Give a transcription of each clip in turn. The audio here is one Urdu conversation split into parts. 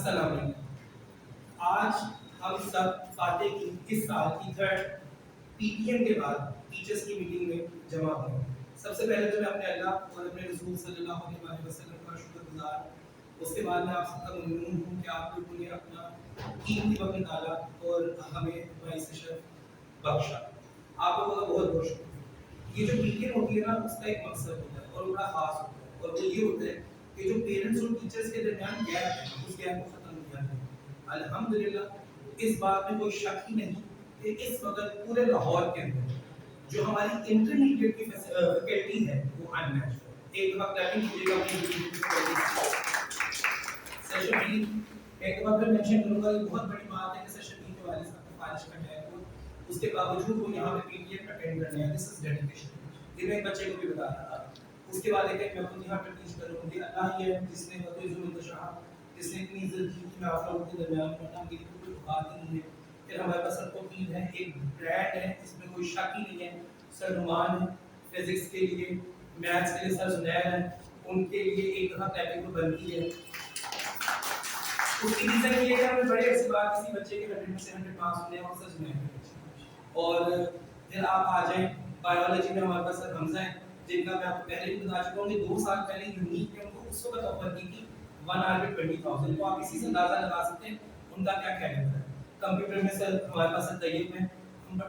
السلام علیکم. آج ہم سب فاتح کی اس سال کی تھرڈ پی ٹی ایم کے بعد ٹیچرس کی میٹنگ میں جمع ہوئے. سب سے پہلے تو میں اپنے اللہ اور اپنے رسول صلی اللہ علیہ وسلم کا شکر گزار. اس کے بعد میں آپ سب کا ممنون ہوں کہ آپ لوگوں نے اپنا قیمتی وقت نکالا اور ہمیں ہماری سیشن بخشا. آپ لوگوں کا بہت بہت شکریہ. یہ جو پی ٹی ایم ہوتی ہے نا، اس کا ایک مقصد ہوتا ہے اور بڑا خاص ہوتا ہے، اور وہ یہ ہوتا ہے کہ جو پیرنٹس اور ٹیچرس کے درمیان گیپ ہے اس گیپ کو ختم کیا جائے. الحمدللہ اس بات میں کوئی شک ہی نہیں کہ اس وقت پورے لاہور کے اندر جو ہماری انٹرمیڈیٹ کی فیکلٹی ہے وہ ان میچ ہے. ایک دفعہ کلیپنگ کیجیے گا اپنی سیشن بی. ایک دفعہ پھر مینشن کروں گا، یہ بہت بڑی بات ہے کہ سیشن بی کے والد صاحب کا فارش کا ہے، اس کے باوجود وہ یہاں پہ پی ٹی ایم اٹینڈ کرنے ہیں. دس از ڈیڈیکیشن. یہ میں ایک بچے کو بھی بتا رہا تھا. اس کے بعد ایک میں خود یہاں پہ ٹیچ کروں گی. اللہ یہ ہے جس نے وقت ظلم جس نے اتنی عزت دی کہ میں آپ لوگوں کے درمیان ہونا میری کوئی بات ہی نہیں ہے. پھر ہمارے پاس سر توقید ہے، ایک برانڈ ہے، اس میں کوئی شک ہی نہیں ہے. سر نعمان ہے فزکس کے لیے، میتھس کے لیے سر زنیر ہیں، ان کے لیے ایک دفعہ کلیپنگ تو بنتی ہے. اس کی ریزن یہ ہے کہ ہمیں بڑے عرصے بعد کسی بچے کے 100 میں سے 100 مارکس ملے اور سر زنیر ہیں. اور پھر آپ آ جائیں بایولوجی میں ہمارے پاس سر حمزہ ہیں، جن کا میں آپ کو پہلے بھی بتا چکا ہوں کہ 2 سال پہلے یونیک نے ان کو اس وقت آفر کی تھی 1 hour میں 20,000. تو آپ اسی سے اندازہ لگا سکتے ہیں ان کا کیا کیریئر ہے. کمپیوٹر میں سر ہمارے پاس طیب میں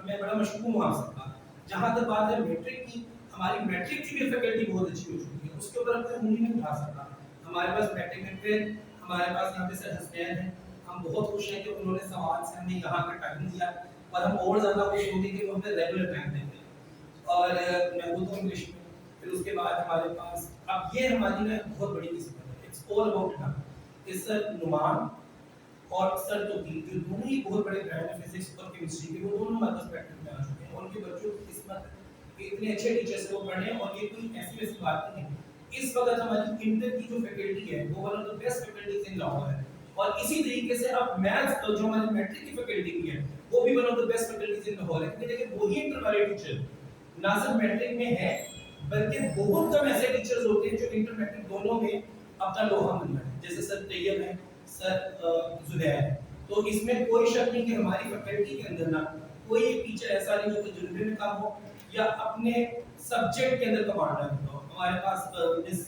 میں بڑا مشکور ہوں آپ سب کا. جہاں تک بات ہے میٹرک کی، ہماری میٹرک کی بھی فیکلٹی بہت اچھی ہو چکی ہے، اس کے اوپر کوئی انگلی نہیں اٹھا سکتا. ہمارے پاس میٹرک میں پھر ہمارے پاس یہاں پہ سر حسنین ہیں. ہم بہت خوش ہیں کہ انہوں نے سوال سے ہمیں یہاں کا ٹائم دیا، اور ہم اور زیادہ خوش ہوں گے کہ وہ ہمیں ریگولر ٹائم دیں گے. اور میں اردو انگلش میں پھر اس کے بعد ہمارے پاس اب یہ ہماری نا بہت بڑی قسمت ہے. اٹس آل اباؤٹ نا کہ سر نعمان اور سر توقید جو دونوں ہی بہت بڑے برانڈ ہیں فزکس اور کیمسٹری کے، وہ دونوں ہمارے پاس پریکٹس میں آ چکے ہیں. اور ان کے بچوں کی قسمت کہ اتنے اچھے ٹیچر سے وہ پڑھے ہیں. اور یہ کوئی ایسی ویسی بات نہیں ہے. اس وقت ہماری انٹر کی جو فیکلٹی ہے وہ one of the best faculties in Lahore ہے. اور اسی طریقے سے اب میتھس جو ہماری میٹرک کی فیکلٹی بھی ہے وہ بھی one of the best faculties in Lahore ہے. کیونکہ دیکھیں وہی انٹر والے ٹیچر نہ صرف میٹرک میں ہے بلکہ بہت کم ایسے ٹیچرز ہوتے ہیں جو انٹر میٹرک دونوں میں اپنا لوہا مننا ہے، جیسے سر طیب ہے، سر زبیر ہے. تو اس میں کوئی شک نہیں کہ ہماری فیکلٹی کے اندر نا کوئی ایک ٹیچر ایسا نہیں جو تجربے میں کم ہو یا اپنے سبجیکٹ کے اندر کمانڈر ہو. ہمارے پاس مس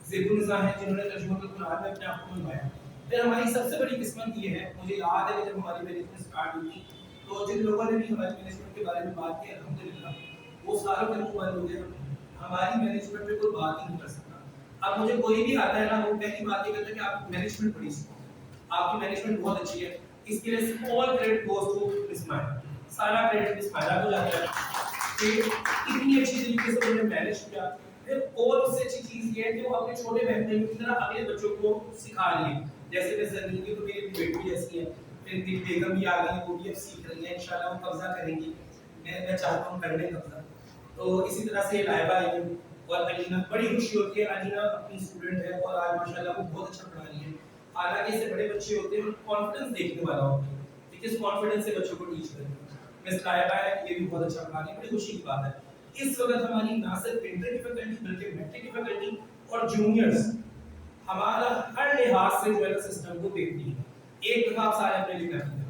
زیب النساء ہیں جنہوں نے ترجمہ القرآن میں اپنے آپ کو منوایا. پھر ہماری سب سے بڑی قسمت یہ ہے، مجھے یاد ہے کہ جب ہماری مینجمنٹ اسٹارٹ ہوئی تھی تو جن لوگوں نے بھی ہماری مینجمنٹ کے بارے میں بات کی الحمدللہ وہ ساروں کے منہ بند ہو گئے. ہماری مینجمنٹ میں کوئی بات ہی نہیں کر سکتا. اب مجھے کوئی بھی آتا ہے نا، وہ پہلی بات یہ کہتا ہے کہ آپ مینجمنٹ بڑی سیکھو، آپ کی مینجمنٹ بہت اچھی ہے. اس کے لیے آل کریڈٹ گوز ٹو اسماعیل. سارا کریڈٹ اسماعیل کو جاتا ہے کہ اتنی اچھی طریقے سے انہوں نے مینیج کیا. پھر اور اس سے اچھی چیز یہ ہے کہ وہ اپنے چھوٹے بہن کی طرح اگلے بچوں کو سکھا رہی ہے. جیسے کہ زرنی کی تو میری بیٹی ایسی ہے، پھر میری بیگم بھی آ گئی، وہ بھی اب سیکھ رہی ہیں. انشاءاللہ وہ قبضہ کریں گی، میں چاہتا ہوں کرنے قبضہ. تو اسی طرح سے لائبہ ہے اور علینا. بڑی خوشی ہوتی ہے، علینا اپنی اسٹوڈنٹ ہے اور آج ماشاءاللہ وہ بہت اچھا پڑھا رہی ہے. حالانکہ اس سے بڑے بچے ہوتے ہیں کانفیڈنس دیکھنے والا ہوتا ہے کہ کس کانفیڈنس سے بچوں کو ٹیچ کریں. مس لائبہ ہے، یہ بھی بہت اچھا پڑھا رہی ہے. بڑی خوشی کی بات ہے. اس وقت ہماری نہ صرف انٹر کی فیکلٹی بلکہ میٹرک کی فیکلٹی اور جونیئرز ہمارا ہر لحاظ سے جو ہے سسٹم کو دیکھتی ہے. ایک دفعہ آپ سارے اپنے لیے کریں